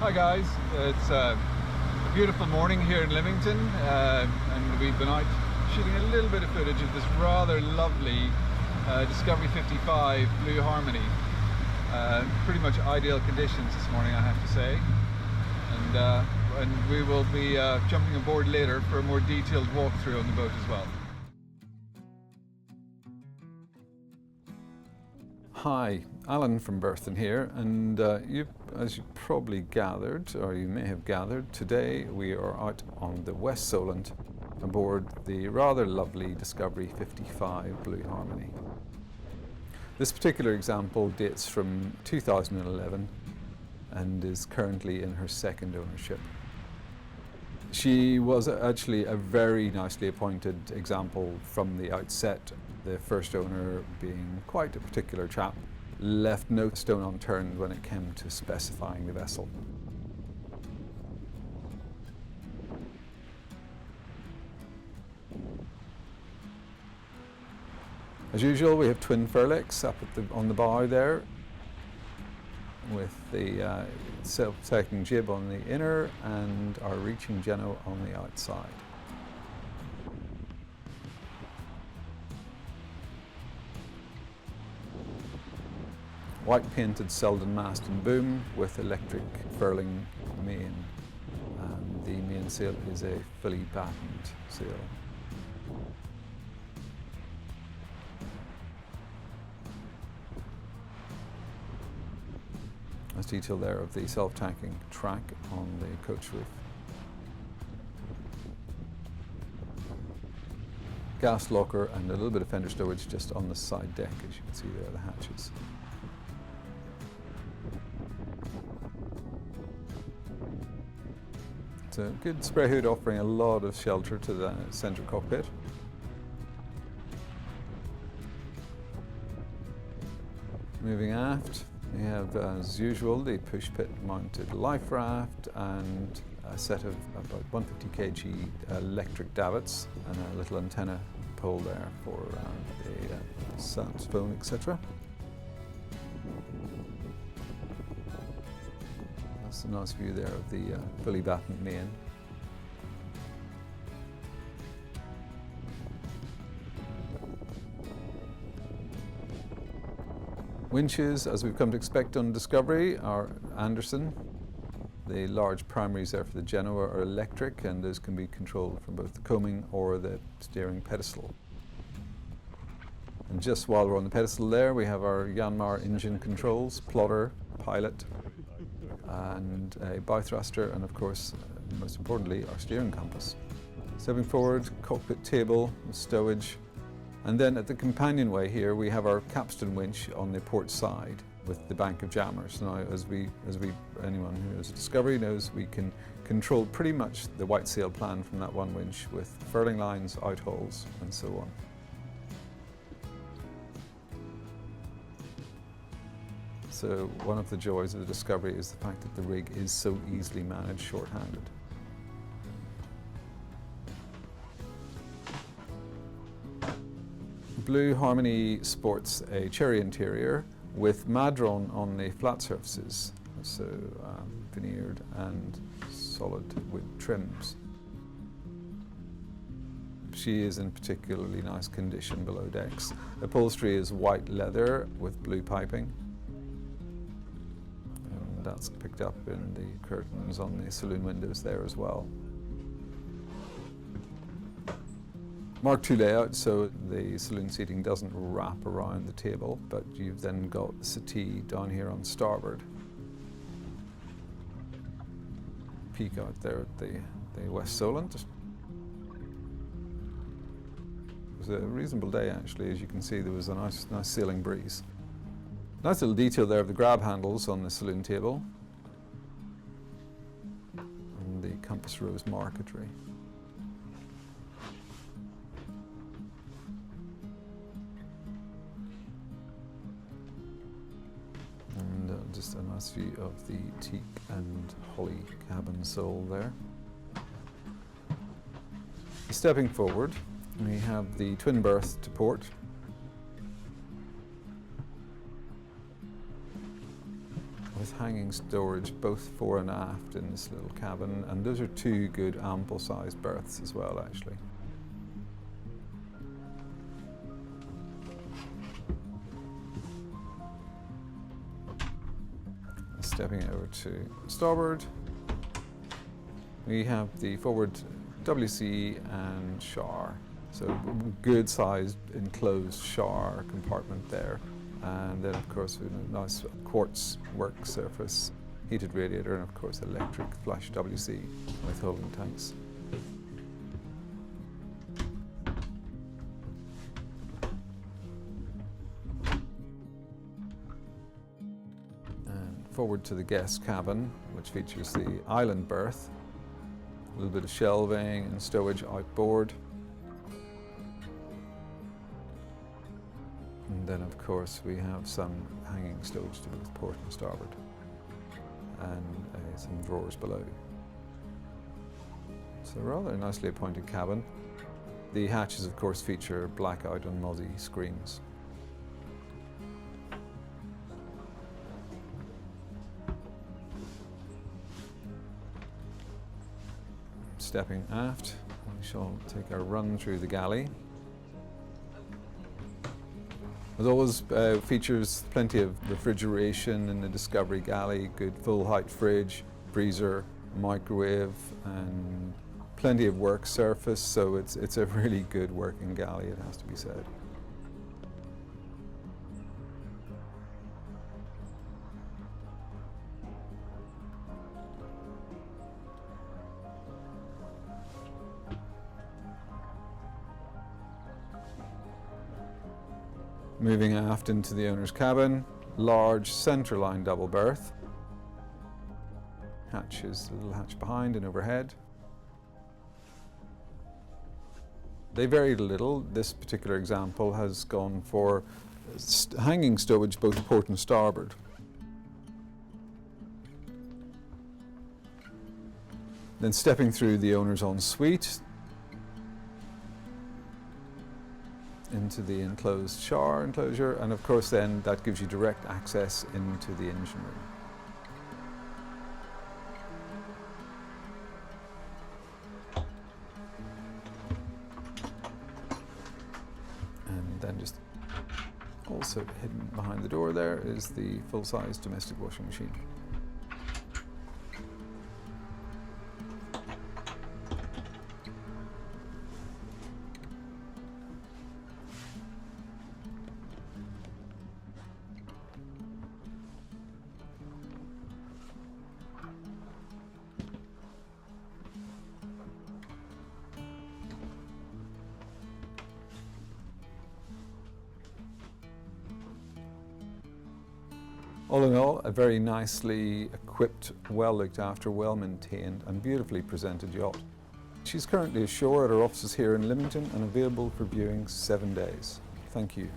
Hi guys, it's a beautiful morning here in Leamington and we've been out shooting a little bit of footage of this rather lovely Discovery 55 Blue Harmony. Pretty much ideal conditions this morning, I have to say, and we will be jumping aboard later for a more detailed walkthrough on the boat as well. Hi, Alan from Berthon here, and as you probably gathered, or you may have gathered, today we are out on the West Solent aboard the rather lovely Discovery 55 Blue Harmony. This particular example dates from 2011 and is currently in her second ownership. She was actually a very nicely appointed example from the outset. The first owner, being quite a particular chap, left no stone unturned when it came to specifying the vessel. As usual, we have twin furleks up on the bow there, with the self-taking jib on the inner and our reaching Genoa on the outside. White painted Selden mast and boom with electric furling main, and the mainsail is a fully battened sail. There's detail there of the self-tanking track on the coach roof. Gas locker and a little bit of fender stowage just on the side deck, as you can see there, the hatches. It's a good spray hood offering a lot of shelter to the centre cockpit. Moving aft, we have, as usual, the push pit mounted life raft and a set of about 150 kg electric davits and a little antenna pole there for the sat phone, etc. That's a nice view there of the fully battened main. Winches, as we've come to expect on Discovery, are Anderson. The large primaries there for the Genoa are electric, and those can be controlled from both the coaming or the steering pedestal. And just while we're on the pedestal there, we have our Yanmar engine controls, plotter, pilot, and a bow thruster, and of course, most importantly, our steering compass. Stepping forward, cockpit table, stowage, and then at the companionway here we have our capstan winch on the port side with the bank of jammers. Now, as anyone who has a Discovery knows, we can control pretty much the white sail plan from that one winch with furling lines, outhauls, and so on. So one of the joys of the Discovery is the fact that the rig is so easily managed short-handed. Blue Harmony sports a cherry interior with madron on the flat surfaces, so veneered and solid wood trims. She is in particularly nice condition below decks. Upholstery is white leather with blue piping. That's picked up in the curtains on the saloon windows there as well. Mark II layout, so the saloon seating doesn't wrap around the table, but you've then got the settee down here on starboard. Peek out there at the West Solent. It was a reasonable day actually. As you can see, there was a nice sailing breeze. Nice little detail there of the grab handles on the saloon table and the compass rose marquetry. And just a nice view of the teak and holly cabin sole there. Stepping forward, we have the twin berth to port. with with hanging storage both fore and aft in this little cabin, and those are two good ample sized berths as well actually. Stepping over to starboard, we have the forward WC and shower. So good sized enclosed shower compartment there. And then of course we have a nice quartz work surface, heated radiator, and of course electric flush WC with holding tanks. And forward to the guest cabin, which features the island berth, a little bit of shelving and stowage outboard. And then of course we have some hanging stowage to both port and starboard, and some drawers below. So a rather nicely appointed cabin. The hatches of course feature blackout and multi-screens. Stepping aft, we shall take our run through the galley. As always, features plenty of refrigeration in the Discovery galley, good full height fridge, freezer, microwave, and plenty of work surface, so it's a really good working galley, it has to be said. Moving aft into the owner's cabin, large centerline double berth. Hatch is a little hatch behind and overhead. They varied a little. This particular example has gone for hanging stowage both port and starboard. Then stepping through the owner's ensuite into the enclosed shower enclosure, and of course then that gives you direct access into the engine room. And then just also hidden behind the door there is the full-size domestic washing machine. All in all, a very nicely equipped, well looked after, well maintained and beautifully presented yacht. She's currently ashore at our offices here in Lymington and available for viewing 7 days. Thank you.